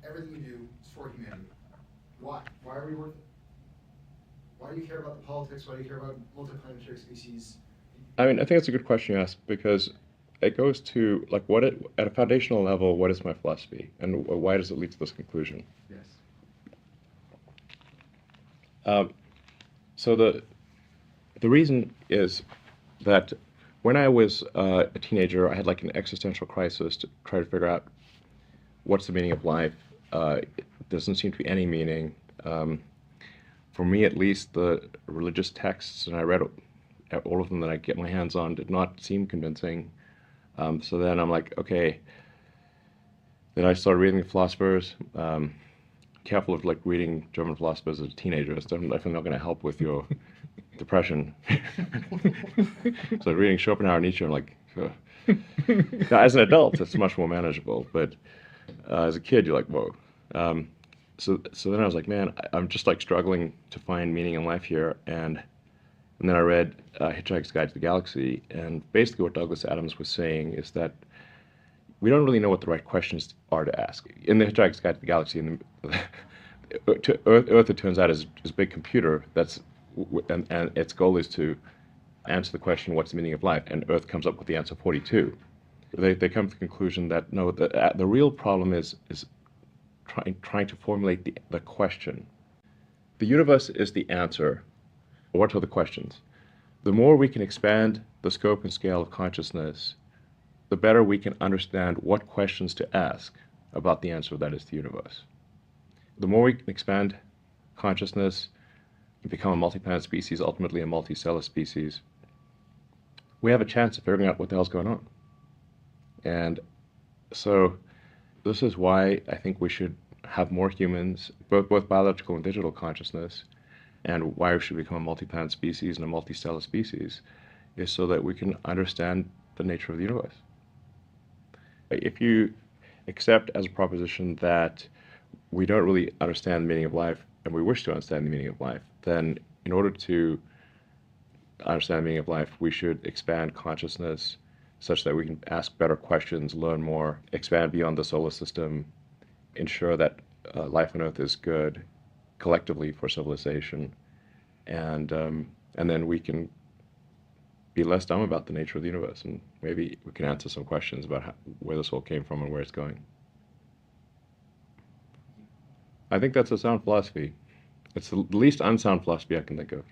everything you do is for humanity. Why? Why are we worth it? Why do you care about the politics? Why do you care about multiplanetary species? I mean, I think it's a good question you ask because it goes to like at a foundational level, what is my philosophy and why does it lead to this conclusion? Yes. So the reason is that when I was a teenager, I had like an existential crisis to try to figure out what's the meaning of life. It doesn't seem to be any meaning. For me, at least, the religious texts, and I read all of them that I get my hands on, did not seem convincing. So then I'm like, okay. Then I started reading the philosophers. Careful of like reading German philosophers as a teenager. It's definitely not going to help with your depression. So reading Schopenhauer and Nietzsche, I'm like, now, as an adult, it's much more manageable. But as a kid, you're like, whoa. So then I was like, man, I'm just like struggling to find meaning in life here. And then I read Hitchhiker's Guide to the Galaxy, and basically what Douglas Adams was saying is that we don't really know what the right questions are to ask. In the Hitchhiker's Guide to the Galaxy, Earth, it turns out, is a big computer and its goal is to answer the question, what's the meaning of life? And Earth comes up with the answer 42. They come to the conclusion that no, the real problem is trying to formulate the question. The universe is the answer. What are the questions? The more we can expand the scope and scale of consciousness, the better we can understand what questions to ask about the answer that is the universe. The more we can expand consciousness and become a multi-planet species, ultimately a multicellular species, we have a chance of figuring out what the hell's going on. And so this is why I think we should have more humans, both biological and digital consciousness, and why we should become a multi-planet species and a multicellular species, is so that we can understand the nature of the universe. If you accept as a proposition that we don't really understand the meaning of life and we wish to understand the meaning of life, then in order to understand the meaning of life, we should expand consciousness such that we can ask better questions, learn more, expand beyond the solar system, ensure that life on Earth is good collectively for civilization, and then we can be less dumb about the nature of the universe, and maybe we can answer some questions about where this all came from and where it's going. I think that's a sound philosophy. It's the least unsound philosophy I can think of.